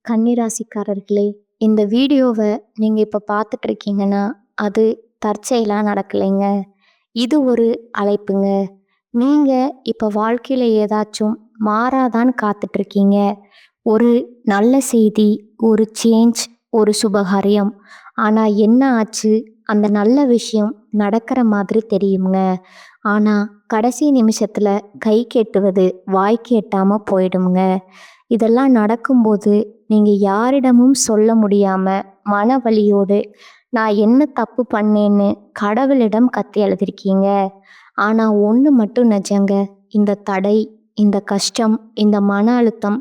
கன்னிராசிக்காரர்களே, இந்த வீடியோவை நீங்கள் இப்போ பார்த்துட்டு இருக்கீங்கன்னா அது தற்செயலாக நடக்கலைங்க. இது ஒரு அழைப்புங்க. நீங்கள் இப்போ வாழ்க்கையில் ஏதாச்சும் மாறாதான்னு காத்துட்ருக்கீங்க. ஒரு நல்ல செய்தி, ஒரு சேஞ்ச், ஒரு சுபகாரியம். ஆனால் என்ன ஆச்சு, அந்த நல்ல விஷயம் நடக்கிற மாதிரி தெரியுங்க. ஆனால் கடைசி நிமிஷத்தில் கை கெட்டுவது வாய்க்கு எட்டாமல் போயிடுங்க. இதெல்லாம் நடக்கும்போது நீங்கள் யாரிடமும் சொல்ல முடியாமல் மன வலியோடு நான் என்ன தப்பு பண்ணேன்னு கடவுளிடம் கத்தி எழுதிருக்கீங்க. ஆனால் ஒன்று மட்டும் நிஜங்க, இந்த தடை, இந்த கஷ்டம், இந்த மன அழுத்தம்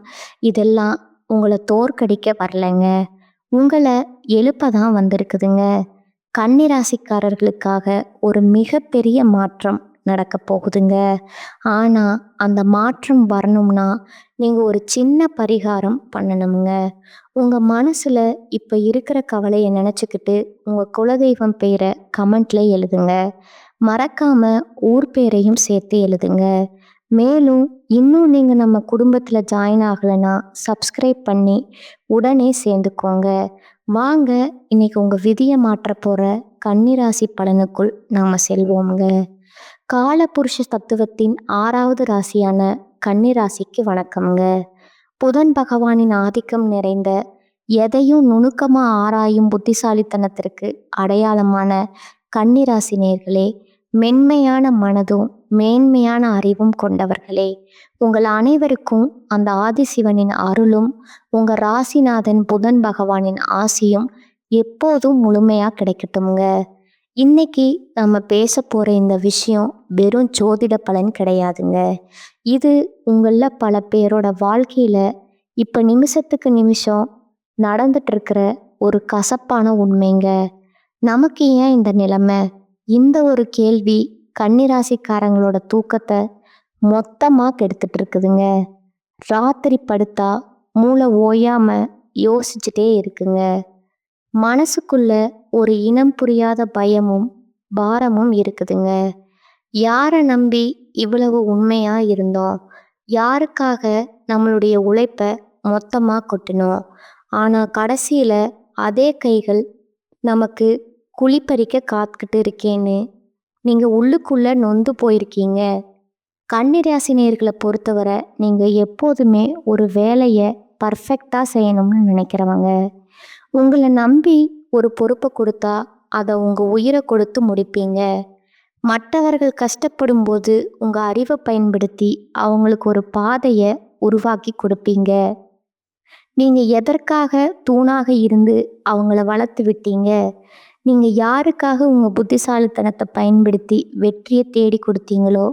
இதெல்லாம் உங்களை தோற்கடிக்க வரலைங்க, உங்களை எழுப்ப தான் வந்திருக்குதுங்க. கன்னிராசிக்காரர்களுக்காக ஒரு மிகப்பெரிய மாற்றம் நடக்க போகுதுங்க. ஆனால் அந்த மாற்றம் வரணும்னா நீங்கள் ஒரு சின்ன பரிகாரம் பண்ணணுங்க. உங்கள் மனசில் இப்போ இருக்கிற கவலையை நினச்சிக்கிட்டு உங்கள் குலதெய்வம் பேரை கமெண்ட்ல எழுதுங்க. மறக்காமல் ஊர் பேரையும் சேர்த்து எழுதுங்க. மேலும் இன்னும் நீங்கள் நம்ம குடும்பத்தில் ஜாயின் ஆகலைன்னா சப்ஸ்கிரைப் பண்ணி உடனே சேர்ந்துக்கோங்க. வாங்க இன்னைக்கு உங்கள் விதியை மாற்ற போகிற கன்னிராசி பலனுக்குள் நாம் செல்வோங்க. காலபுருஷ தத்துவத்தின் 6வது ராசியான கன்னிராசிக்கு வணக்கம்ங்க. புதன் பகவானின் ஆதிக்கம் நிறைந்த எதையும் நுணுக்கமாக ஆராயும் புத்திசாலித்தனத்திற்கு அடையாளமான கன்னிராசி நேயர்களே, மென்மையான மனதும் மேன்மையான அறிவும் கொண்டவர்களே, உங்கள் அனைவருக்கும் அந்த ஆதிசிவனின் அருளும் உங்கள் ராசிநாதன் புதன் பகவானின் ஆசியும் எப்போதும் முழுமையாக கிடைக்கட்டும்ங்க. இன்னைக்கு நம்ம பேச போகிற இந்த விஷயம் வெறும் ஜோதிட பலன் கிடையாதுங்க. இது உங்களில் பல பேரோட வாழ்க்கையில் இப்போ நிமிஷத்துக்கு நிமிஷம் நடந்துட்டுருக்கிற ஒரு கசப்பான உண்மைங்க. நமக்கு ஏன் இந்த நிலைமை? இந்த ஒரு கேள்வி கன்னிராசிக்காரங்களோட தூக்கத்தை மொத்தமாக கெடுத்துட்டு இருக்குதுங்க. ராத்திரி படுத்தா மூளை ஓயாமல் யோசிச்சுட்டே இருக்குங்க. மனசுக்குள்ள ஒரு இனம் புரியாத பயமும் பாரமும் இருக்குதுங்க. யாரை நம்பி இவ்வளவு உண்மையாக இருந்தோம்? யாருக்காக நம்மளுடைய உழைப்பை மொத்தமாக கொட்டினோம்? ஆனால் கடைசியில் அதே கைகள் நமக்கு குழிப்பறிக்க காத்துக்கிட்டு இருக்கேன்னு நீங்கள் உள்ளுக்குள்ளே நொந்து போயிருக்கீங்க. கன்னிராசினியர்களை பொறுத்தவரை நீங்கள் எப்போதுமே ஒரு வேலையை பர்ஃபெக்டாக செய்யணும்னு நினைக்கிறவங்க. உங்களை நம்பி ஒரு பொறுப்பை கொடுத்தா அதை உங்கள் உயிரை கொடுத்து முடிப்பீங்க. மற்றவர்கள் கஷ்டப்படும் போது உங்கள் அறிவை பயன்படுத்தி அவங்களுக்கு ஒரு பாதையை உருவாக்கி கொடுப்பீங்க. நீங்கள் எதற்காக தூணாக இருந்து அவங்கள வளர்த்து விட்டீங்க? நீங்கள் யாருக்காக உங்கள் புத்திசாலித்தனத்தை பயன்படுத்தி வெற்றியை தேடி கொடுத்தீங்களோ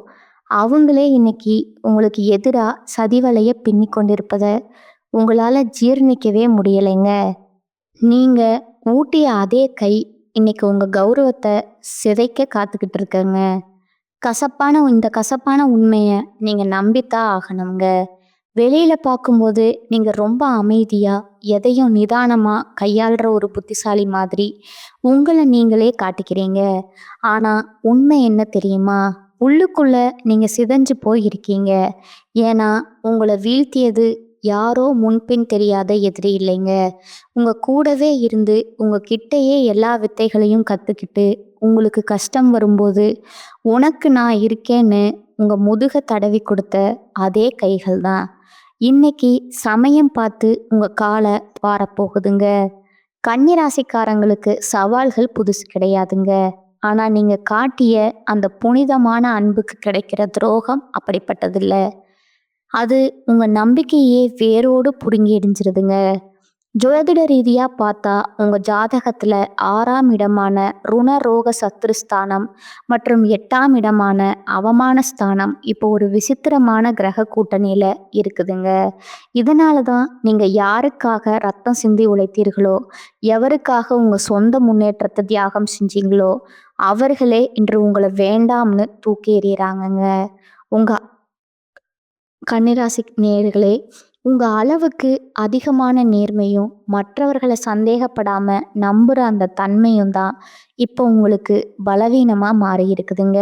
அவங்களே இன்னைக்கு உங்களுக்கு எதிராக சதிவலையை பின்னி கொண்டிருப்பதை உங்களால் ஜீர்ணிக்கவே முடியலைங்க. நீங்கள் ஊட்டிய அதே கை இன்னைக்கு உங்கள் கௌரவத்தை சிதைக்க காத்துக்கிட்டு இருக்கங்க. இந்த கசப்பான உண்மையை நீங்கள் நம்பித்தான் ஆகணுங்க. வெளியில் பார்க்கும்போது நீங்கள் ரொம்ப அமைதியாக எதையும் நிதானமாக கையாளுற ஒரு புத்திசாலி மாதிரி உங்களை நீங்களே காட்டிக்கிறீங்க. ஆனால் உண்மை என்ன தெரியுமா? உள்ளுக்குள்ள நீங்கள் சிதைஞ்சு போய் இருக்கீங்க. ஏன்னா உங்களை வீழ்த்தியது யாரோ முன்பின் தெரியாத எதிரி இல்லைங்க. உங்கள் கூடவே இருந்து உங்கள் கிட்டேயே எல்லா வித்தைகளையும் கற்றுக்கிட்டு உங்களுக்கு கஷ்டம் வரும்போது உனக்கு நான் இருக்கேன்னு உங்கள் முதுகை தடவி கொடுத்த அதே கைகள் தான் இன்னைக்கு சமயம் பார்த்து உங்கள் காலை வாரப்போகுதுங்க. கன்னிராசிக்காரங்களுக்கு சவால்கள் புதுசு கிடையாதுங்க. ஆனால் நீங்கள் காட்டிய அந்த புனிதமான அன்புக்கு கிடைக்கிற துரோகம் அப்படிப்பட்டதில்லை. அது உங்கள் நம்பிக்கையே வேரோடு பிடுங்கி எரிஞ்சிருதுங்க. ஜோதிட ரீதியாக பார்த்தா உங்கள் ஜாதகத்தில் 6ஆம் இடமான ருணரோக சத்துருஸ்தானம் மற்றும் 8ஆம் இடமான அவமான ஸ்தானம் இப்போ ஒரு விசித்திரமான கிரக கூட்டணியில் இருக்குதுங்க. இதனால தான் நீங்கள் யாருக்காக ரத்தம் சிந்தி உழைத்தீர்களோ, எவருக்காக உங்கள் சொந்த முன்னேற்றத்தை தியாகம் செஞ்சீங்களோ அவர்களே இன்று உங்களை வேண்டாம்னு தூக்கி எறிகிறாங்கங்க. உங்கள் கன்னிராசி நேயர்களே, உங்கள் அளவுக்கு அதிகமான நேர்மையும் மற்றவர்களை சந்தேகப்படாமல் நம்புகிற அந்த தன்மையும் தான் இப்போ உங்களுக்கு பலவீனமா மாறி இருக்குதுங்க.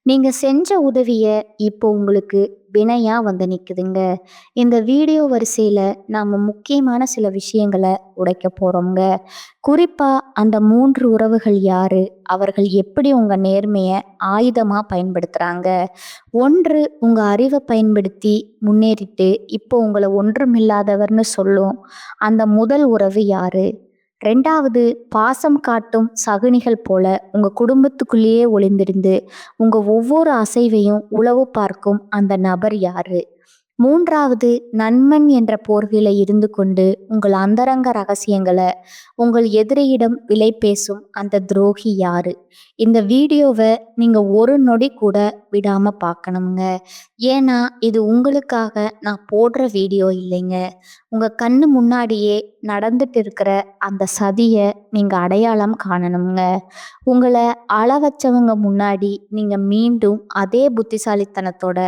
நீங்க செஞ்ச உதவிய இப்போ உங்களுக்கு வினையா வந்து நிக்குதுங்க. இந்த வீடியோ வரிசையில நாம முக்கியமான சில விஷயங்கள உடைக்க போறோம்ங்க. குறிப்பா அந்த 3 உறவுகள் யாரு? அவர்கள் எப்படி உங்க நேர்மைய ஆயுதமா பயன்படுத்துறாங்க? 1 உங்க அறிவ பயன்படுத்தி முன்னேறிட்டு, இப்போ உங்கள ஒன்றுமில்லாதவர்ன்னு சொல்லும் அந்த முதல் உறவு யாரு? 2வது பாசம் காட்டும் சகுனிகள் போல உங்க குடும்பத்துக்குள்ளேயே ஒளிந்திருந்து, உங்க ஒவ்வொரு அசைவையும் உளவு பார்க்கும் அந்த நபர் யாரு? 3வது நண்பன் என்ற போர்வையில இருந்து கொண்டு உங்கள் அந்தரங்க ரகசியங்கள உங்கள் எதிரியிடம் விலை பேசும் அந்த துரோகி யாரு? இந்த வீடியோவ நீங்க ஒரு நொடி கூட விடாம பார்க்கணுங்க. ஏன்னா இது உங்களுக்காக நான் போடுற வீடியோ இல்லைங்க. உங்க கண்ணு முன்னாடியே நடந்துட்டு இருக்கிற அந்த சதிய நீங்க அடையாளம் காணணுங்க. உங்கள அழ வச்சவங்க முன்னாடி நீங்க மீண்டும் அதே புத்திசாலித்தனத்தோட,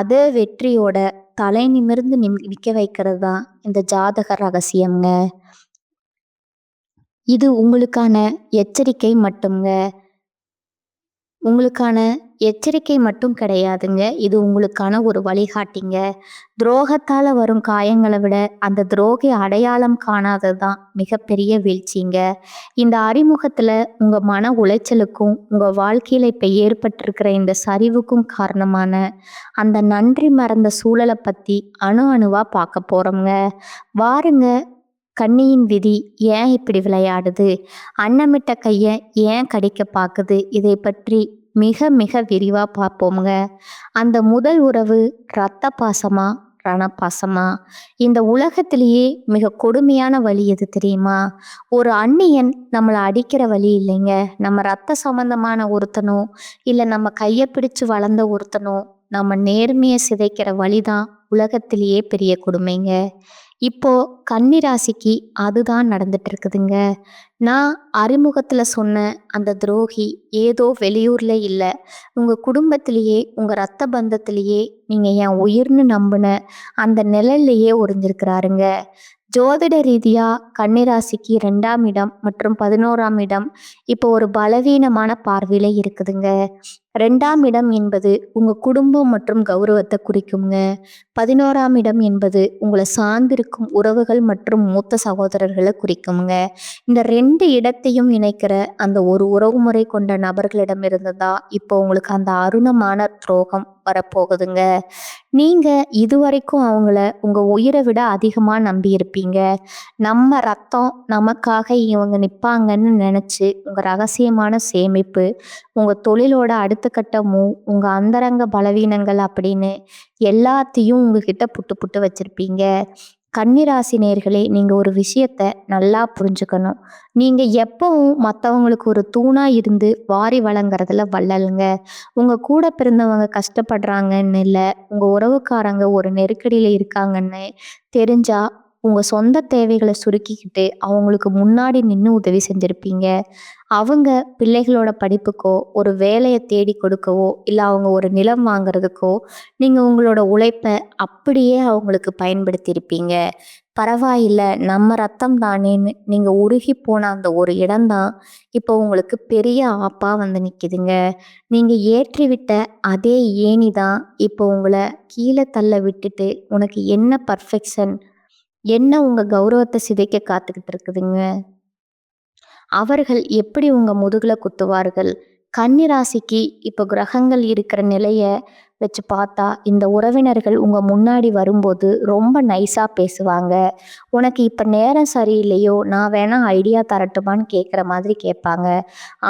அதே வெற்றியோட தலை நிமிர்ந்து நிக்க வைக்கிறது தான் இந்த ஜாதக ரகசியம்ங்க. இது உங்களுக்கான எச்சரிக்கை மட்டும்ங்க. உங்களுக்கான எச்சரிக்கை மட்டும் கிடையாதுங்க. இது உங்களுக்கான ஒரு வழிகாட்டிங்க. துரோகத்தால வரும் காயங்கள விட அந்த துரோகி அடையாளம் காணாதது தான் மிகப்பெரிய வீழ்ச்சிங்க. இந்த அறிமுகத்துல உங்க மன உளைச்சலுக்கும், உங்க வாழ்க்கையில இப்ப ஏற்பட்டிருக்கிற இந்த சரிவுக்கும் காரணமான அந்த நன்றி மறந்த சூழல பத்தி அணு அணுவா பார்க்க போறோம்ங்க. வாருங்க. கன்னியின் விதி ஏன் இப்படி விளையாடுது? அன்னமிட்ட கைய ஏன் கடிக்க பாக்குது? இதை பற்றி மிக மிக விரிவா பார்ப்போம்ங்க. அந்த முதல் உறவு இரத்த பாசமா, ரணபாசமா? இந்த உலகத்திலேயே மிக கொடுமையான வலி எது தெரியுமா? ஒரு அந்நியன் நம்மள அடிக்கிற வலி இல்லைங்க. நம்ம ரத்த சம்பந்தமான ஒருத்தனோ, இல்ல நம்ம கைய பிடிச்சு வளர்ந்த ஒருத்தனோ நம்ம நேர்மைய சிதைக்கிற வலிதான் உலகத்திலேயே பெரிய கொடுமைங்க. இப்போ கன்னி ராசிக்கு அதுதான் நடந்துட்டு இருக்குதுங்க. நான் அறிமுகத்துல சொன்ன அந்த துரோகி ஏதோ வெளியூர்ல இல்ல, உங்க குடும்பத்திலேயே, உங்க ரத்த பந்தத்திலேயே நீங்க என் உயிர்னு நம்பின அந்த நிழல்லையே ஒளிஞ்சிருக்கிறாருங்க. ஜோதிட ரீதியா கன்னிராசிக்கு 2ஆம் இடம் மற்றும் 11ஆம் இடம் இப்போ ஒரு பலவீனமான பார்வையில இருக்குதுங்க. 2ஆம் இடம் என்பது உங்க குடும்பம் மற்றும் கௌரவத்தை குறிக்குங்க. 11ஆம் இடம் என்பது உங்களை சார்ந்திருக்கும் உறவுகள் மற்றும் மூத்த சகோதரர்களை குறிக்குங்க. இந்த 2 இடத்தையும் இணைக்கிற அந்த ஒரு உறவுமுறை கொண்ட நபர்களிடமிருந்து தான் இப்போ உங்களுக்கு அந்த அருணமான துரோகம் வரப்போகுதுங்க. நீங்க இதுவரைக்கும் அவங்கள உங்க உயிரை விட அதிகமா நம்பியிருப்பீங்க. நம்ம ரத்தம் நமக்காக இவங்க நிப்பாங்கன்னு நினைச்சு உங்க ரகசியமான சேமிப்பு, உங்க தொழிலோட அடுத்த கட்ட மூவ், உங்க அந்தரங்க பலவீனங்கள் அப்படின்னு எல்லாத்தையும் உங்ககிட்ட புட்டு புட்டு வச்சிருப்பீங்க. கன்னிராசி நேயர்களே, நீங்க ஒரு விஷயத்த நல்லா புரிஞ்சுக்கணும். நீங்க எப்பவும் மற்றவங்களுக்கு ஒரு தூணா இருந்து வாரி வழங்குறதுல வள்ளலுங்க. உங்க கூட பிறந்தவங்க கஷ்டப்படுறாங்கன்னு இல்லை, உங்க உறவுக்காரங்க ஒரு நெருக்கடியில இருக்காங்கன்னு தெரிஞ்சா உங்க சொந்த தேவைகளை சுருக்கிக்கிட்டு அவங்களுக்கு முன்னாடி நின்று உதவி செஞ்சிருப்பீங்க. அவங்க பிள்ளைகளோட படிப்புக்கோ, ஒரு வேலையை தேடி கொடுக்கவோ, இல்லை அவங்க ஒரு நிலம் வாங்குறதுக்கோ நீங்க உங்களோட உழைப்பை அப்படியே அவங்களுக்கு பயன்படுத்தியிருப்பீங்க. பரவாயில்ல, நம்ம ரத்தம் தானேன்னு நீங்க உருகி போன அந்த ஒரு இடம்தான் இப்போ உங்களுக்கு பெரிய ஆப்பா வந்து நிக்குதுங்க. நீங்க ஏற்றிவிட்ட அதே ஏணி தான் இப்போ உங்களை கீழே தள்ள விட்டுட்டு உனக்கு என்ன பர்ஃபெக்ஷன், என்ன உங்க கௌரவத்தை சிதைக்க காத்துக்கிட்டு இருக்குதுங்க. அவர்கள் எப்படி உங்க முதுகுல குத்துவார்கள்? கன்னி ராசிக்கு இப்போ கிரகங்கள் இருக்கிற நிலைய வச்சு பார்த்தா, இந்த உறவினர்கள் உங்க முன்னாடி வரும்போது ரொம்ப நைஸா பேசுவாங்க. உனக்கு இப்ப நேரம் சரியில்லையோ, நான் வேணா ஐடியா தரட்டுமான்னு கேட்குற மாதிரி கேட்பாங்க.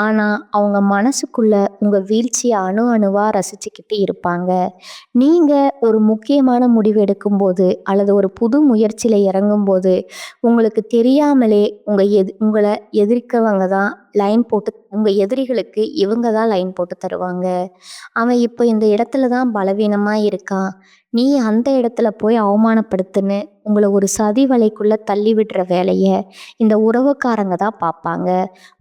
ஆனா அவங்க மனசுக்குள்ள உங்க வீழ்ச்சியை அணு அணுவா ரசிச்சுக்கிட்டு இருப்பாங்க. நீங்க ஒரு முக்கியமான முடிவு எடுக்கும்போது அல்லது ஒரு புது முயற்சியில இறங்கும்போது உங்களுக்கு தெரியாமலே உங்களை எதிர்க்கவங்க தான் லைன் போட்டு, உங்க எதிரிகளுக்கு இவங்க தான் லைன் போட்டு தருவாங்க. அவன் இப்போ இந்த இடத்துல தான் பலவீனமா இருக்கான், நீ அந்த இடத்துல போய் அவமானப்படுத்துன்னு உங்களை ஒரு சதி வலைக்குள்ள தள்ளி விடுற வேலையை இந்த உறவுக்காரங்க தான் பார்ப்பாங்க.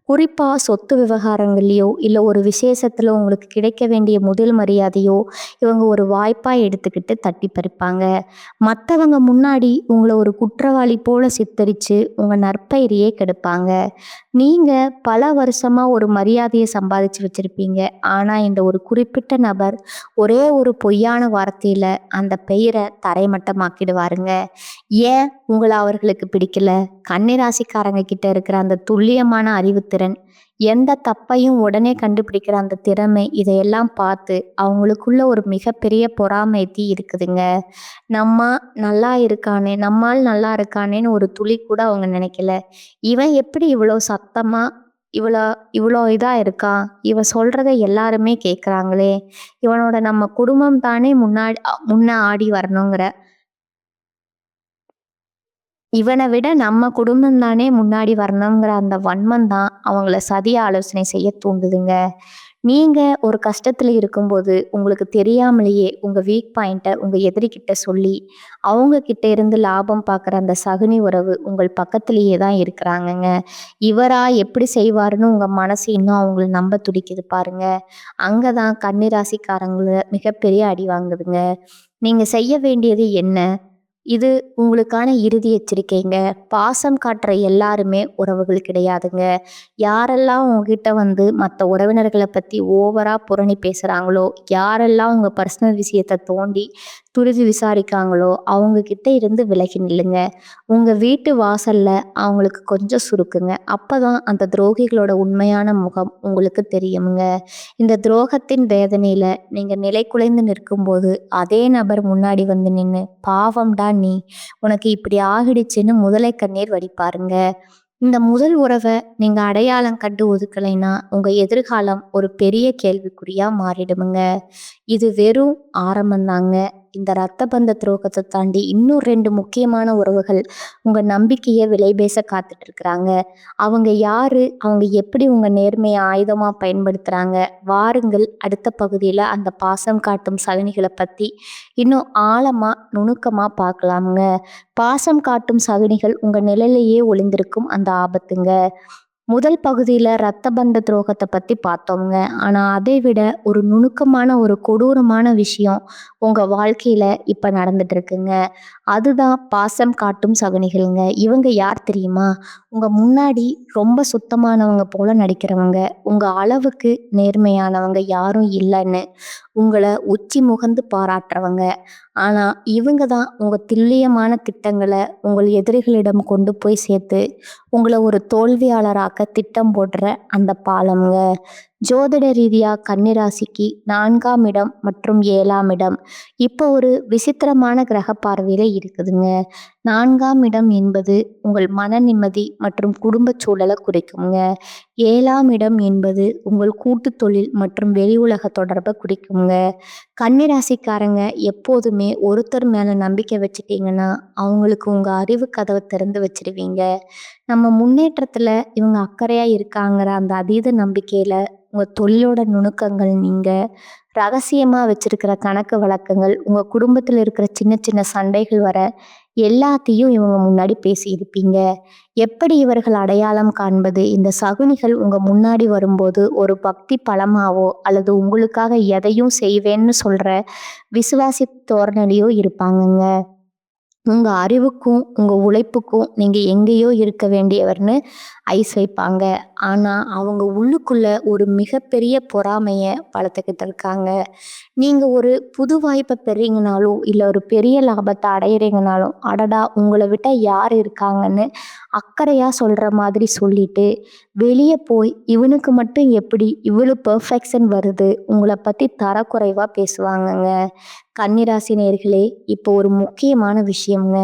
குறிப்பாக சொத்து விவகாரங்கள்லையோ இல்லை ஒரு விசேஷத்தில் உங்களுக்கு கிடைக்க வேண்டிய முதல் மரியாதையோ இவங்க ஒரு வாய்ப்பாக எடுத்துக்கிட்டு தட்டி பறிப்பாங்க. மற்றவங்க முன்னாடி உங்களை ஒரு குற்றவாளி போல சித்தரித்து உங்கள் நற்பெயரையே கெடுப்பாங்க. நீங்கள் பல வருஷமாக ஒரு மரியாதையை சம்பாதிச்சு வச்சுருப்பீங்க. ஆனால் இந்த ஒரு குறிப்பிட்ட நபர் ஒரே ஒரு பொய்யான வார்த்தையில் அந்த பெயரை தரைமட்டமாக்கிடுவாருங்க. ஏன் உங்களை அவர்களுக்கு பிடிக்கல? கன்னிராசிக்காரங்க கிட்ட இருக்கிற அந்த துல்லியமான அறிவுத்திறன், எந்த தப்பையும் உடனே கண்டுபிடிக்கிற அந்த திறமை, இதையெல்லாம் பார்த்து அவங்களுக்குள்ள ஒரு மிகப்பெரிய பொறாமை தீ இருக்குதுங்க. நம்ம நல்லா இருக்கானே, நம்மால் நல்லா இருக்கானேன்னு ஒரு துளி கூட அவங்க நினைக்கல. இவன் எப்படி இவ்வளோ சத்தமா இவ்வளோ இவ்வளோ இதாக இருக்கான், இவன் சொல்கிறத எல்லாருமே கேட்குறாங்களே, இவனோட நம்ம குடும்பம் தானே முன்ன ஆடி வரணுங்கிற, இவனை விட நம்ம குடும்பம் தானே முன்னாடி வரணுங்கிற அந்த வன்மம் தான் அவங்கள சதிய ஆலோசனை செய்ய தூண்டுதுங்க. நீங்கள் ஒரு கஷ்டத்தில் இருக்கும்போது உங்களுக்கு தெரியாமலேயே உங்கள் வீக் பாயிண்ட்டை உங்கள் எதிரிக்கிட்ட சொல்லி அவங்க கிட்ட இருந்து லாபம் பார்க்குற அந்த சகுனி உறவு உங்கள் பக்கத்திலேயே தான் இருக்கிறாங்கங்க. இவரா எப்படி செய்வாருன்னு உங்கள் மனசு இன்னும் அவங்கள நம்ப துடிக்குது பாருங்க. அங்கே தான் கன்னிராசிக்காரங்கள மிகப்பெரிய அடி வாங்குதுங்க. நீங்கள் செய்ய வேண்டியது என்ன? இது உங்களுக்கான இறுதி எச்சரிக்கைங்க. பாசம் காட்டுற எல்லாருமே உறவுகள் கிடையாதுங்க. யாரெல்லாம் உங்ககிட்ட வந்து மற்ற உறவினர்களை பற்றி ஓவராக புரணி பேசுகிறாங்களோ, யாரெல்லாம் உங்கள் பர்சனல் விஷயத்தை தோண்டி துரிது விசாரிக்காங்களோ அவங்கக்கிட்ட இருந்து விலகி நில்லுங்க. உங்கள் வீட்டு வாசலில் அவங்களுக்கு கொஞ்சம் சுருக்குங்க. அப்போ தான் அந்த துரோகிகளோட உண்மையான முகம் உங்களுக்கு தெரியுங்க. இந்த துரோகத்தின் வேதனையில் நீங்கள் நிலை குலைந்து நிற்கும்போது அதே நபர் முன்னாடி வந்து நின்று பாவம்டா நீ, உனக்கு இப்படி ஆகிடுச்சுன்னு முதலை கண்ணீர் வடிப்பாருங்க. இந்த முதல் உறவை நீங்கள் அடையாளம் கண்டு ஒதுக்கலைன்னா உங்கள் எதிர்காலம் ஒரு பெரிய கேள்விக்குறியாக மாறிடுமுங்க. இது வெறும் ஆரம்பந்தாங்க. இந்த இரத்த பந்த துரோகத்தை தாண்டி இன்னும் 2 முக்கியமான உறவுகள் உங்கள் நம்பிக்கையை விலை பேச காத்துட்டு இருக்கிறாங்க. அவங்க யாரு? அவங்க எப்படி உங்கள் நேர்மையை ஆயுதமாக பயன்படுத்துகிறாங்க? வாருங்கள், அடுத்த பகுதியில் அந்த பாசம் காட்டும் சகுனிகளை பற்றி இன்னும் ஆழமாக நுணுக்கமாக பார்க்கலாமுங்க. பாசம் காட்டும் சகுனிகள் உங்கள் நிழலையே ஒளிந்திருக்கும் அந்த ஆபத்துங்க. முதல் பகுதியில் இரத்த பந்த துரோகத்தை பற்றி பார்த்தோங்க. ஆனால் அதை விட ஒரு நுணுக்கமான ஒரு கொடூரமான விஷயம் உங்கள் வாழ்க்கையில் இப்போ நடந்துட்டு இருக்குங்க. அதுதான் பாசம் காட்டும் சகுனிகள்ங்க. இவங்க யார் தெரியுமா? உங்கள் முன்னாடி ரொம்ப சுத்தமானவங்க போல நடிக்கிறவங்க, உங்கள் அளவுக்கு நேர்மையானவங்க யாரும் இல்லைன்னு உங்களை உச்சி முகந்து பாராட்டுறவங்க. ஆனால் இவங்க தான் உங்கள் துல்லியமான திட்டங்களை உங்கள் எதிரிகளிடம் கொண்டு போய் சேர்த்து உங்களை ஒரு தோல்வியாளராக்க திட்டம் போடுற அந்த பாலம்ங்க. ஜோதிட ரீதியாக கன்னிராசிக்கு 4ஆம் இடம் மற்றும் 7ஆம் இடம் இப்போ ஒரு விசித்திரமான கிரக பார்வையில் இருக்குதுங்க. 4ஆம் இடம் என்பது உங்கள் மன நிம்மதி மற்றும் குடும்ப சூழலை குறிக்குங்க. 7ஆம் இடம் என்பது உங்கள் கூட்டு தொழில் மற்றும் வெளி உலக தொடர்பை குறிக்குங்க. கன்னிராசிக்காரங்க எப்போதுமே ஒருத்தர் மேலே நம்பிக்கை வச்சுட்டீங்கன்னா அவங்களுக்கு உங்கள் அறிவு கதவை திறந்து வச்சிருவீங்க. நம்ம முன்னேற்றத்தில் இவங்க அக்கறையாக இருக்காங்கிற அந்த அதீத நம்பிக்கையில் உங்கள் தொழிலோட நுணுக்கங்கள், நீங்கள் ரகசியமாக வச்சுருக்கிற கணக்கு வழக்கங்கள், உங்கள் குடும்பத்தில் இருக்கிற சின்ன சின்ன சண்டைகள் வர எல்லாத்தையும் இவங்க முன்னாடி பேசியிருப்பீங்க. எப்படி இவர்கள் அடையாளம் காண்பது? இந்த சகுனிகள் உங்கள் முன்னாடி வரும்போது ஒரு பக்தி பலமாவோ அல்லது உங்களுக்காக எதையும் செய்வேன்னு சொல்கிற விசுவாசி தோரணையிலையோ இருப்பாங்கங்க. உங்கள் அறிவுக்கும் உங்கள் உழைப்புக்கும் நீங்கள் எங்கேயோ இருக்க வேண்டியவர்னு ஐஸ் வைப்பாங்க. ஆனால் அவங்க உள்ளுக்குள்ள ஒரு மிகப்பெரிய பொறாமையை வளர்த்துக்கிட்டு இருக்காங்க. நீங்கள் ஒரு புது வாய்ப்பை பெறீங்கனாலும் இல்லை ஒரு பெரிய லாபத்தை அடையிறீங்கனாலும் அடடா உங்களை விட்ட யார் இருக்காங்கன்னு அக்கறையாக சொல்கிற மாதிரி சொல்லிட்டு வெளியே போய் இவனுக்கு மட்டும் எப்படி இவ்வளோ பெர்ஃபெக்ஷன் வருது, உங்களை பற்றி தரக்குறைவாக பேசுவாங்கங்க. கன்னிராசி நேயர்களே, இப்போ ஒரு முக்கியமான விஷயம்ங்க.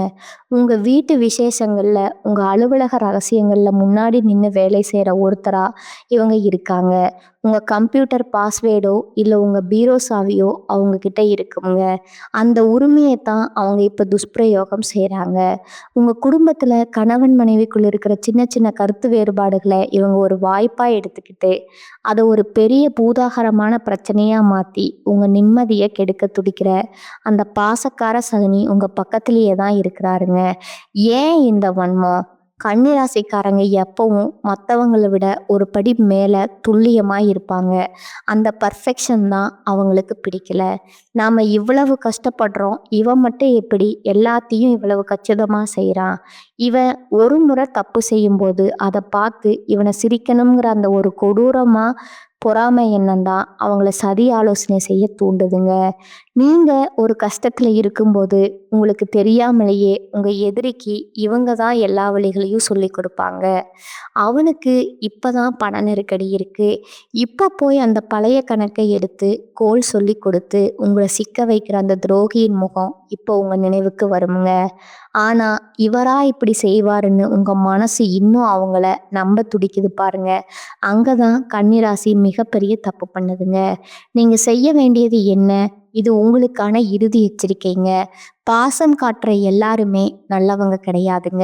உங்கள் வீட்டு விசேஷங்களில் உங்கள் அலுவலக ரகசியங்களில் முன்னாடி நின்று வேலை செய்கிற ஒருத்தராக இவங்க இருக்காங்க. உங்கள் கம்ப்யூட்டர் பாஸ்வேர்டோ இல்லை உங்கள் பீரோ சாவியோ அவங்கக்கிட்ட இருக்குங்க. அந்த உரிமையை தான் அவங்க இப்போ துஷ்பிரயோகம் செய்கிறாங்க. உங்கள் குடும்பத்தில் கணவன் மனைவிக்குள்ள இருக்கிற சின்ன சின்ன கருத்து வேறுபாடுகளை இவங்க ஒரு வாய்ப்பாக எடுத்துக்கிட்டு அதை ஒரு பெரிய பூதாகரமான பிரச்சனையாக மாற்றி உங்கள் நிம்மதியை கெடுக்க துடிக்கிற அந்த பாசக்கார சகுனி உங்க பக்கத்திலேயே தான் இருக்கிறாருங்க. ஏன் இந்த வன்மம்? கன்னிராசிக்காரங்க எப்பவும் மற்றவங்களை விட ஒரு படி மேலே துல்லியமாக இருப்பாங்க. அந்த பர்ஃபெக்ஷன் தான் அவங்களுக்கு பிடிக்கல. நாம் இவ்வளவு கஷ்டப்படுறோம், இவன் மட்டும் எப்படி எல்லாத்தையும் இவ்வளவு கச்சிதமாக செய்கிறான்? இவன் ஒரு முறை தப்பு செய்யும்போது அதை பார்த்து இவனை சிரிக்கணுங்கிற அந்த ஒரு கொடூரமாக பொறாமை எண்ணம் தான் அவங்கள சதி ஆலோசனை செய்ய தூண்டுதுங்க. நீங்க ஒரு கஷ்டத்துல இருக்கும்போது உங்களுக்கு தெரியாமலேயே உங்க எதிரிக்கு இவங்க தான் எல்லா வழிகளையும் சொல்லி கொடுப்பாங்க. அவனுக்கு இப்பதான் பண நெருக்கடி இருக்கு. இப்ப போய் அந்த பழைய கணக்கை எடுத்து கோல் சொல்லி கொடுத்து உங்களை சிக்க வைக்கிற அந்த துரோகியின் முகம் இப்போ உங்க நினைவுக்கு வருமுங்க. ஆனா இவரா இப்படி செய்வாருன்னு உங்க மனசு இன்னும் அவங்கள நம்ப துடிக்குது பாருங்க. அங்கதான் கன்னிராசி மிகப்பெரிய தப்பு பண்ணுதுங்க. நீங்க செய்ய வேண்டியது என்ன? இது உங்களுக்கான இறுதி எச்சரிக்கைங்க. பாசம் காட்டுற எல்லாருமே நல்லவங்க கிடையாதுங்க.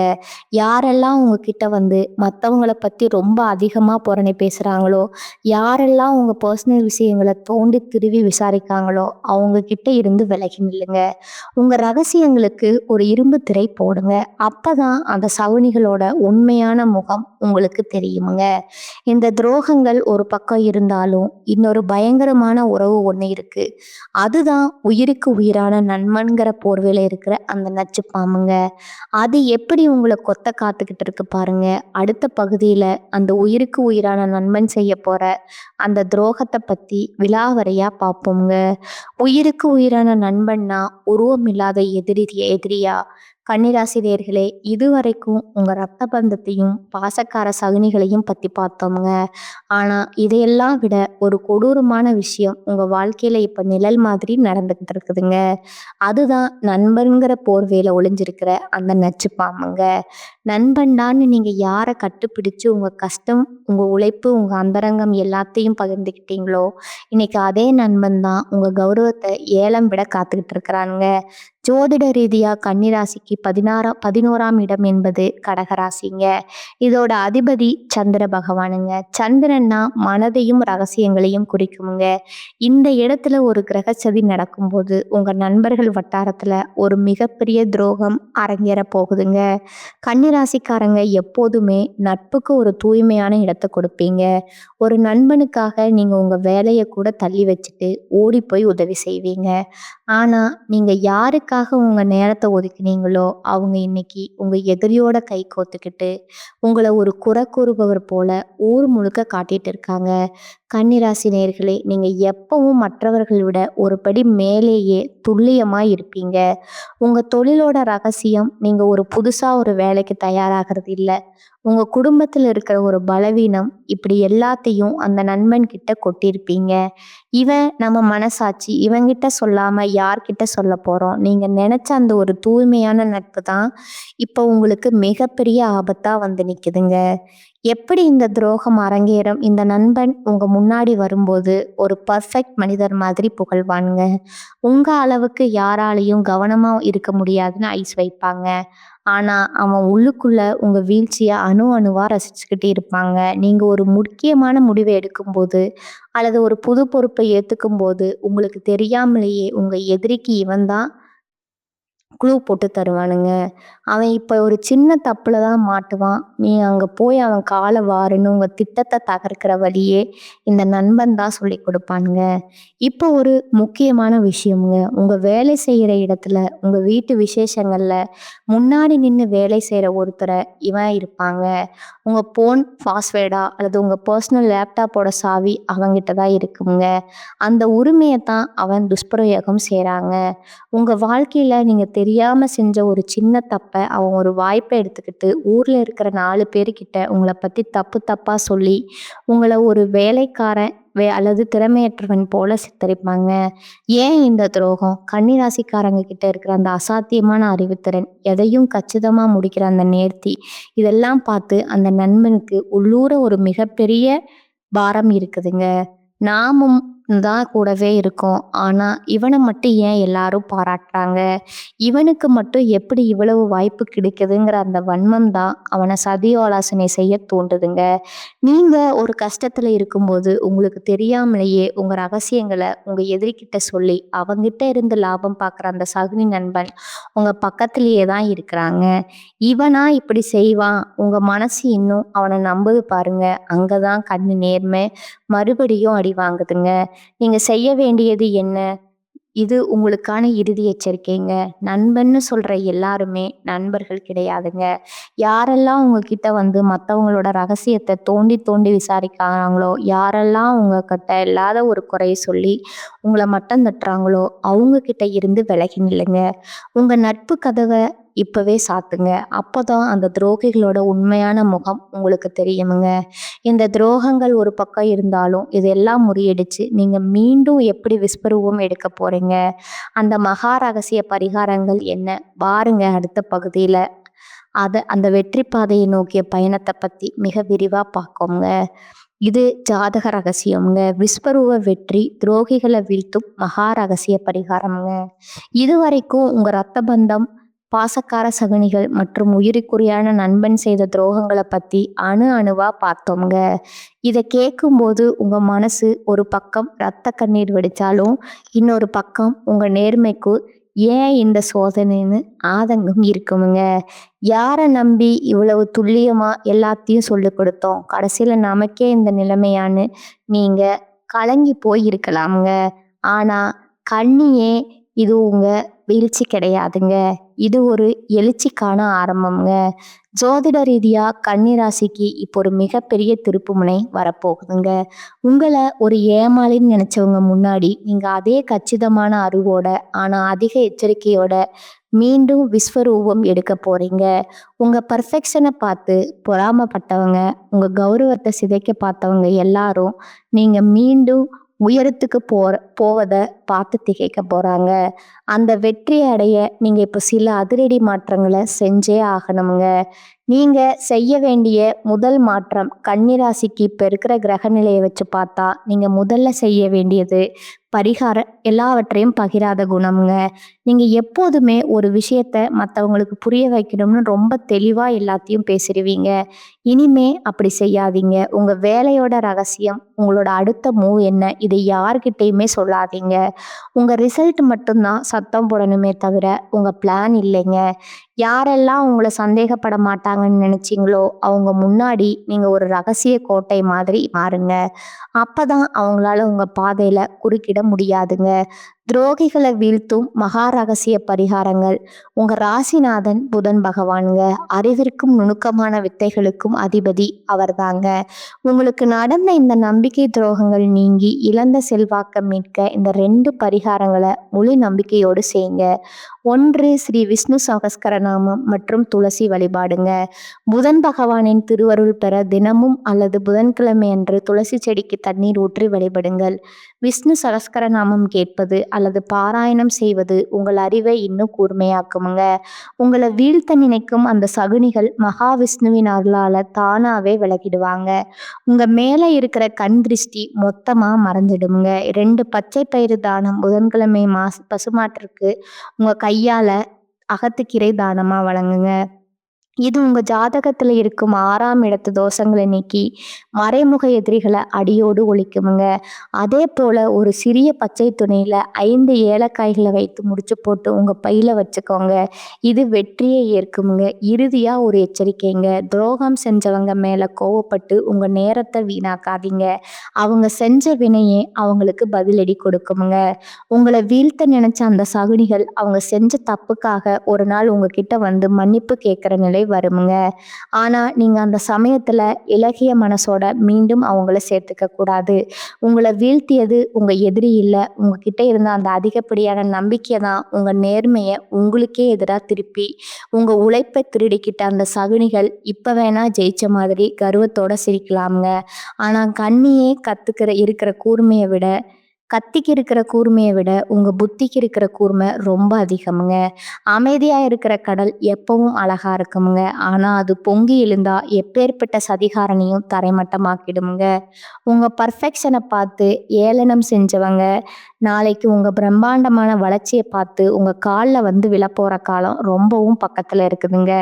யாரெல்லாம் உங்ககிட்ட வந்து மற்றவங்கள பற்றி ரொம்ப அதிகமாக புரணி பேசுகிறாங்களோ, யாரெல்லாம் உங்கள் பர்சனல் விஷயங்களை தோண்டி திருவி விசாரிக்காங்களோ அவங்க கிட்ட இருந்து விலகி நில்லுங்க. உங்கள் ரகசியங்களுக்கு ஒரு இரும்பு திரை போடுங்க. அப்போ தான் அந்த சகுனிகளோட உண்மையான முகம் உங்களுக்கு தெரியுமுங்க. இந்த துரோகங்கள் ஒரு பக்கம் இருந்தாலும் இன்னொரு பயங்கரமான உறவு ஒன்று இருக்குது. அதுதான் உயிருக்கு உயிரான நண்பன்கிற போர்வையில் இருக்கிற அந்த நச்சு பாம்புங்க. அது எப்படி உங்களை கொத்த காத்துக்கிட்டு இருக்கு பாருங்க. அடுத்த பகுதியில் அந்த உயிருக்கு உயிரான நண்பன் செய்ய போற அந்த துரோகத்தை பற்றி விலாவறையா பார்ப்போங்க. உயிருக்கு உயிரான நண்பன்னா உருவம் இல்லாத எதிரியா? கன்னிராசி நேயர்களே, இதுவரைக்கும் உங்க ரத்த பந்தத்தையும் பாசக்கார சகுனிகளையும் பத்தி பார்த்தோம்ங்க. ஆனா இதையெல்லாம் விட ஒரு கொடூரமான விஷயம் உங்க வாழ்க்கையில இப்ப நிழல் மாதிரி நடந்துகிட்டு இருக்குதுங்க. அதுதான் நண்பன்கிற போர்வையில ஒளிஞ்சிருக்கிற அந்த நச்சு பாம்புங்க. நண்பன்டான்னு நீங்க யாரை கட்டுப்பிடிச்சு உங்க கஷ்டம், உங்க உழைப்பு, உங்க அந்தரங்கம் எல்லாத்தையும் பகிர்ந்துக்கிட்டீங்களோ, இன்னைக்கு அதே நண்பன் தான் உங்க கௌரவத்தை ஏலம் விட காத்துக்கிட்டு இருக்கிறானுங்க. ஜோதிட ரீதியா கன்னிராசிக்கு 11ஆம் இடம் என்பது கடகராசிங்க. இதோட அதிபதி சந்திர பகவானுங்க. சந்திரன்னா மனதையும் ரகசியங்களையும் குறிக்குமுங்க. இந்த இடத்துல ஒரு கிரகச்சதி நடக்கும்போது உங்க நண்பர்கள் வட்டாரத்துல ஒரு மிகப்பெரிய துரோகம் அரங்கேற போகுதுங்க. கன்னிராசிக்காரங்க எப்போதுமே நட்புக்கு ஒரு தூய்மையான இடத்தை கொடுப்பீங்க. ஒரு நண்பனுக்காக நீங்க உங்க வேலையை கூட தள்ளி வச்சுட்டு ஓடி போய் உதவி செய்வீங்க. ஆனா நீங்க யாருக்காக உங்க நேரத்தை ஒதுக்கினீங்களோ அவங்க இன்னைக்கு உங்க எதிரியோட கை கோத்துக்கிட்டு உங்களை ஒரு குறை கூறுபவர் போல ஊர் முழுக்க காட்டிட்டு இருக்காங்க. கன்னிராசி நேயர்களே, நீங்க எப்பவும் மற்றவர்களை விட ஒரு படி மேலேயே துல்லியமா இருப்பீங்க. உங்க தொழிலோட ரகசியம் நீங்க ஒரு புதுசா ஒரு வேலைக்கு தயாராகிறது இல்லை. உங்க குடும்பத்துல இருக்கிற ஒரு பலவீனம், இப்படி எல்லாத்தையும் அந்த நண்பன் கிட்ட கொட்டியிருப்பீங்க. இவன் நம்ம மனசாட்சி, இவன்கிட்ட சொல்லாம யார்கிட்ட சொல்ல போறோம்? நீங்க நினைச்ச அந்த ஒரு தூய்மையான நட்பு தான் இப்போ உங்களுக்கு மிகப்பெரிய ஆபத்தா வந்து நிக்குதுங்க. எப்படி இந்த துரோகம் அரங்கேறும்? இந்த நண்பன் உங்க முன்னாடி வரும்போது ஒரு பர்ஃபெக்ட் மனிதர் மாதிரி புகழ்வானுங்க. உங்க அளவுக்கு யாராலையும் கவனமா இருக்க முடியாதுன்னு ஐஸ் வைப்பாங்க. ஆனா அவன் உள்ளுக்குள்ள உங்க வீழ்ச்சியை அணு அணுவா ரசிச்சுக்கிட்டு இருப்பாங்க. நீங்க ஒரு முக்கியமான முடிவை எடுக்கும்போது அல்லது ஒரு புது பொறுப்பை ஏத்துக்கும் போது உங்களுக்கு தெரியாமலேயே உங்க எதிரிக்கு இவன் தான் க்ளூ போட்டு தருவானுங்க. அவன் இப்போ ஒரு சின்ன தப்புல தான் மாட்டுவான். நீ அங்கே போய் அவன் காலை வாருன்னு உங்கள் திட்டத்தை தகர்க்கிற வழியே இந்த நண்பன் தான் சொல்லி கொடுப்பானுங்க. இப்போ ஒரு முக்கியமான விஷயமுங்க. உங்கள் வேலை செய்கிற இடத்துல, உங்கள் வீட்டு விசேஷங்களில் முன்னாடி நின்று வேலை செய்கிற ஒருத்தரை இவன் இருப்பாங்க. உங்கள் ஃபோன் பாஸ்வேர்டா அல்லது உங்கள் பர்சனல் லேப்டாப்போட சாவி அவங்கிட்ட தான் இருக்குங்க. அந்த உரிமையை தான் அவன் துஷ்பிரயோகம் செய்கிறாங்க. உங்கள் வாழ்க்கையில் நீங்கள் தெரியாமல் செஞ்ச ஒரு சின்ன தப்பை அவன் ஒரு வாய்ப்பை எடுத்துக்கிட்டு ஊரில் இருக்கிற 4 பேர்கிட்ட உங்களை பற்றி தப்பு தப்பாக சொல்லி உங்களை ஒரு வேலைக்காரன் அல்லது திறமையற்றவன் போல சித்தரிப்பாங்க. ஏன் இந்த துரோகம்? கன்னிராசிக்காரங்க கிட்ட இருக்கிற அந்த அசாத்தியமான அறிவுத்திறன், எதையும் கச்சிதமா முடிக்கிற அந்த நேர்த்தி, இதெல்லாம் பார்த்து அந்த நண்பனுக்கு உள்ளூர ஒரு மிகப்பெரிய பாரம் இருக்குதுங்க. நாமும் தான் கூடவே இருக்கும். ஆனா, இவன மட்டும் ஏன் எல்லாரும் பாராட்டுறாங்க? இவனுக்கு மட்டும் எப்படி இவ்வளவு வாய்ப்பு கிடைக்குதுங்கிற அந்த வன்மம் தான் அவன சதி ஆலோசனை செய்ய தூண்டுதுங்க. நீங்க ஒரு கஷ்டத்துல இருக்கும்போது, உங்களுக்கு தெரியாமலேயே உங்க ரகசியங்கள உங்க எதிரிகிட்ட சொல்லி, அவங்கிட்ட இருந்து லாபம் பார்க்குற அந்த சகுனி நண்பன் உங்க பக்கத்திலேயே தான் இருக்கிறாங்க. இவனா இப்படி செய்வான், உங்க மனசு இன்னும் அவன நம்புது பாருங்க. அங்க தான் கண்ணு நேர்மை மறுபடியும் அடி வாங்குதுங்க. நீங்க செய்ய வேண்டியது என்ன? இது உங்களுக்கான இறுதி எச்சரிக்கைங்க. நண்பன்னு சொல்ற எல்லாருமே நண்பர்கள் கிடையாதுங்க. யாரெல்லாம் உங்ககிட்ட வந்து மத்தவங்களோட ரகசியத்த தோண்டி தோண்டி விசாரிக்கிறாங்களோ, யாரெல்லாம் உங்ககிட்ட இல்லாத ஒரு குறைய சொல்லி உங்கள மட்டம் தட்டுறாங்களோ, அவங்க கிட்ட இருந்து விலகி நில்லுங்க. உங்க நட்பு கதவ இப்பவே சாத்துங்க. அப்பதான் அந்த துரோகிகளோட உண்மையான முகம் உங்களுக்கு தெரியுமுங்க. இந்த துரோகங்கள் ஒரு பக்கம் இருந்தாலும், இதெல்லாம் முறியடிச்சு நீங்க மீண்டும் எப்படி விஸ்வரூபம் எடுக்க போறீங்க? அந்த மகா ரகசிய பரிகாரங்கள் என்ன? பாருங்க அடுத்த பகுதியில. அந்த வெற்றி பாதையை நோக்கிய பயணத்த பத்தி மிக விரிவா பார்க்கோங்க. இது ஜாதக ரகசியம்ங்க. விஸ்வரூப வெற்றி, துரோகிகள வீழ்த்தும் மகா ரகசிய பரிகாரம்ங்க. இதுவரைக்கும் உங்க ரத்த பந்தம், பாசக்கார சகுனிகள் மற்றும் உயிருக்குரியான நண்பன் செய்த துரோகங்கள பத்தி அணு அணுவா பார்த்தோம்ங்க. இத கேட்கும்போது உங்க மனசு ஒரு பக்கம் ரத்த கண்ணீர் வடிச்சாலும், இன்னொரு பக்கம் உங்க நேர்மைக்கு ஏன் இந்த சோதனைன்னு ஆதங்கம் இருக்குமுங்க. யார நம்பி இவ்வளவு துல்லியமா எல்லாத்தையும் சொல்லிக் கொடுத்தோம். கடைசியில நமக்கே இந்த நிலைமையான்னு நீங்க கலங்கி போய் இருக்கலாமுங்க. ஆனா கண்ணியே இது உங்க வீழ்ச்சி கிடையாதுங்க. இது ஒரு எழுச்சிக்கான ஆரம்பம்ங்க. ஜோதிட ரீதியா கன்னி ராசிக்கு இப்போ ஒரு மிகப்பெரிய திருப்புமுனை வரப்போகுதுங்க. உங்கள ஒரு ஏமாளின்னு நினைச்சவங்க முன்னாடி நீங்க அதே கச்சிதமான அறிவோட, ஆனா அதிக எச்சரிக்கையோட மீண்டும் விஸ்வரூபம் எடுக்க போறீங்க. உங்க பர்ஃபெக்ஷனை பார்த்து பொறாமப்பட்டவங்க, உங்க கௌரவத்தை சிதைக்க பார்த்தவங்க எல்லாரும் நீங்க மீண்டும் உயரத்துக்கு போவத பார்த்து திகைக்க போறாங்க. அந்த வெற்றி அடைய நீங்க இப்போ சில அதிரடி மாற்றங்களை செஞ்சே ஆகணுங்க. நீங்க செய்ய வேண்டிய முதல் மாற்றம் கன்னிராசிக்கு இப்ப இருக்கிற கிரக நிலையை வச்சு பார்த்தா நீங்க முதல்ல செய்ய வேண்டியது பரிகாரம் எல்லாவற்றையும் பகிராத குணம்ங்க. நீங்க எப்போதுமே ஒரு விஷயத்த மற்றவங்களுக்கு புரிய வைக்கணும்னு ரொம்ப தெளிவா எல்லாத்தையும் பேசிடுவீங்க. இனிமே அப்படி செய்யாதீங்க. உங்க வேலையோட ரகசியம், உங்களோட அடுத்த மூவ் என்ன, இதை யார்கிட்டயுமே சொல்லாதீங்க. உங்க ரிசல்ட் மட்டும்தான் சத்தம் போடணுமே தவிர உங்க பிளான் இல்லைங்க. யாரெல்லாம் உங்களை சந்தேகப்பட மாட்டாங்கன்னு நினைச்சீங்களோ அவங்க முன்னாடி நீங்க ஒரு ரகசிய கோட்டை மாதிரி மாறுங்க. அப்பதான் அவங்களால உங்க பாதையில குறுக்கிட முடியாதுங்க. துரோகிகளை வீழ்த்தும் மகா ரகசிய பரிகாரங்கள். உங்க ராசிநாதன் புதன் பகவானுங்க. அறிவிற்கும் நுணுக்கமான வித்தைகளுக்கும் அதிபதி அவர்தாங்க. உங்களுக்கு நடந்த இந்த நம்பிக்கை துரோகங்கள் நீங்கி இழந்த செல்வாக்க மீட்க இந்த 2 பரிகாரங்களை முழு நம்பிக்கையோடு செய்யுங்க. 1 ஸ்ரீ விஷ்ணு சகஸ்கரநாமம் மற்றும் துளசி வழிபாடுங்க. புதன் பகவானின் திருவருள் பெற தினமும் அல்லது புதன்கிழமை அன்று துளசி செடிக்கு தண்ணீர் ஊற்றி வழிபடுங்கள். விஷ்ணு சகஸ்கரநாமம் கேட்பது அல்லது பாராயணம் செய்வது உங்கள் அறிவை இன்னும் கூர்மையாக்குமுங்க. உங்களை வீழ்த்த நினைக்கும் அந்த சகுனிகள் மகாவிஷ்ணுவின் அருளால தானாவே விலகிடுவாங்க. உங்க மேல இருக்கிற கண் திருஷ்டி மொத்தமா மறைஞ்சிடுமுங்க. 2 பச்சை பயிறு தானம் புதன்கிழமை பசுமாட்டிற்கு உங்க கையால அகத்துக்கீரை தானமா வழங்குங்க. இது உங்க ஜாதகத்துல இருக்கும் 6ஆம் இடத்து தோஷங்களை நீக்கி மறைமுக எதிரிகளை அடியோடு ஒழிக்குமுங்க. அதே போல ஒரு சிறிய பச்சை துணியில 5 ஏலக்காய்களை வைத்து முடிச்சு போட்டு உங்க பையில வச்சுக்கோங்க. இது வெற்றியை ஏற்குமுங்க. இறுதியா ஒரு எச்சரிக்கைங்க. துரோகம் செஞ்சவங்க மேல கோவப்பட்டு உங்க நேரத்தை வீணாக்காதீங்க. அவங்க செஞ்ச வினையே அவங்களுக்கு பதிலடி கொடுக்குமுங்க. உங்களை வீழ்த்த நினைச்ச அந்த சகுனிகள் அவங்க செஞ்ச தப்புக்காக ஒரு நாள் உங்ககிட்ட வந்து மன்னிப்பு கேட்கிற நிலை வருமுங்க. ஆனா நீங்க அந்த சமயத்துல இலகிய மனசோட மீண்டும் அவங்கள சேர்த்துக்க கூடாது. உங்களை வீழ்த்தியது உங்க எதிரி இல்ல. உங்ககிட்ட இருந்த அந்த அதிகப்படியான நம்பிக்கை தான் உங்க நேர்மையை உங்களுக்கே எதிராக திருப்பி உங்க உழைப்பை திருடிக்கிட்ட அந்த சகுனிகள் இப்ப வேணா ஜெயிச்ச மாதிரி கர்வத்தோட சிரிக்கலாமுங்க. ஆனா கண்ணியே இருக்கிற கூர்மையை விட கத்திக்கு இருக்கிற கூர்மையை விட உங்க புத்திக்கு இருக்கிற கூர்மை ரொம்ப அதிகமுங்க. அமைதியா இருக்கிற கடல் எப்பவும் அழகா இருக்குமுங்க. ஆனா அது பொங்கி எழுந்தா எப்பேற்பட்ட சதிகாரனையும் தரைமட்டமாக்கிடுமுங்க. உங்க பர்ஃபெக்ஷனை பார்த்து ஏளனம் செஞ்சவங்க நாளைக்கு உங்க பிரம்மாண்டமான வளர்ச்சியை பார்த்து உங்க காலில் வந்து விழப்போற காலம் ரொம்பவும் பக்கத்துல இருக்குதுங்க.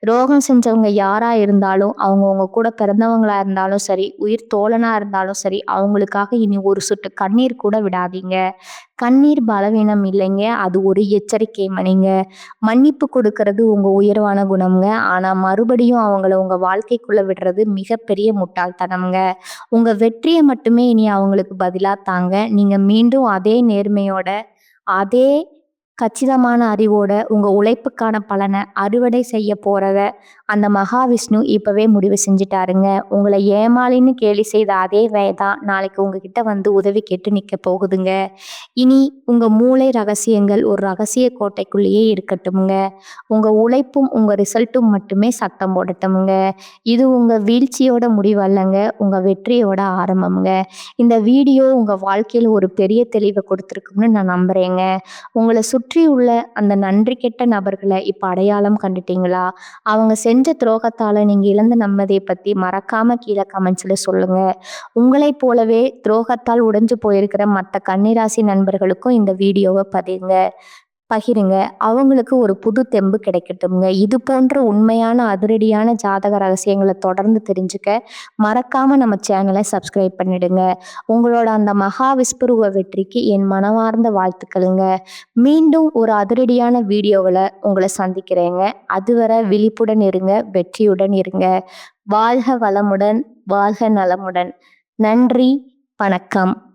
துரோகம் செஞ்சவங்க யாரா இருந்தாலும், அவங்க உங்க கூட பிறந்தவங்களா இருந்தாலும் சரி, உயிர் தோழனா இருந்தாலும் சரி, அவங்களுக்காக இனி ஒரு சொட்டு கண்ணீர் கூட விடாதீங்க. கண்ணீர் பலவீனம் இல்லைங்க, அது ஒரு எச்சரிக்கை மணிங்க. மன்னிப்பு கொடுக்கறது உங்க உயர்வான குணம்ங்க. ஆனா மறுபடியும் அவங்கள உங்க வாழ்க்கைக்குள்ள விடுறது மிகப்பெரிய முட்டாள்தனம்ங்க. உங்க வெற்றியை மட்டுமே இனி அவங்களுக்கு பதிலா தாங்க. நீங்க மீண்டும் அதே நேர்மையோட, அதே கச்சிதமான அறிவோட உங்க உழைப்புக்கான பலனை அறுவடை செய்ய போறத அந்த மகாவிஷ்ணு இப்பவே முடிவு செஞ்சுட்டாருங்க. உங்களை ஏமாளின்னு கேலி செய்த அதே தான் நாளைக்கு உங்ககிட்ட வந்து உதவி கேட்டு நிக்க போகுதுங்க. இனி உங்க மூளை ரகசியங்கள் ஒரு ரகசிய கோட்டைக்குள்ளேயே இருக்கட்டும்ங்க. உங்க உழைப்பும் உங்க ரிசல்ட்டும் மட்டுமே சத்தம் போடட்டும்ங்க. இது உங்க வீழ்ச்சியோட முடிவல்லங்க, உங்க வெற்றியோட ஆரம்பம்ங்க. இந்த வீடியோ உங்க வாழ்க்கையில ஒரு பெரிய தெளிவை கொடுத்துருக்கும்னு நான் நம்புறேங்க. உங்களை சுற்றி உள்ள அந்த நன்றி கெட்ட நபர்களை இப்ப அடையாளம் கண்டுட்டீங்களா? அவங்க செஞ்ச துரோகத்தால நீங்க இழந்த நிம்மதியை பத்தி மறக்காம கீழே கமெண்ட்ஸ்ல சொல்லுங்க. உங்களைப் போலவே துரோகத்தால் உடைஞ்சு போயிருக்கிற மற்ற கன்னிராசி நண்பர்களுக்கும் இந்த வீடியோவை பகிருங்க. அவங்களுக்கு ஒரு புது தெம்பு கிடைக்கட்டும்ங்க. இது போன்ற உண்மையான அதிரடியான ஜாதக ரகசியங்களை தொடர்ந்து தெரிஞ்சுக்க மறக்காம நம்ம சேனலை சப்ஸ்கிரைப் பண்ணிடுங்க. உங்களோட அந்த மகா விஸ்வரூப வெற்றிக்கு என் மனமார்ந்த வாழ்த்துக்களுங்க. மீண்டும் ஒரு அதிரடியான வீடியோவில் உங்களை சந்திக்கிறேங்க. அதுவரை விழிப்புடன் இருங்க, வெற்றியுடன் இருங்க. வாழ்க வளமுடன், வாழ்க நலமுடன். நன்றி, வணக்கம்.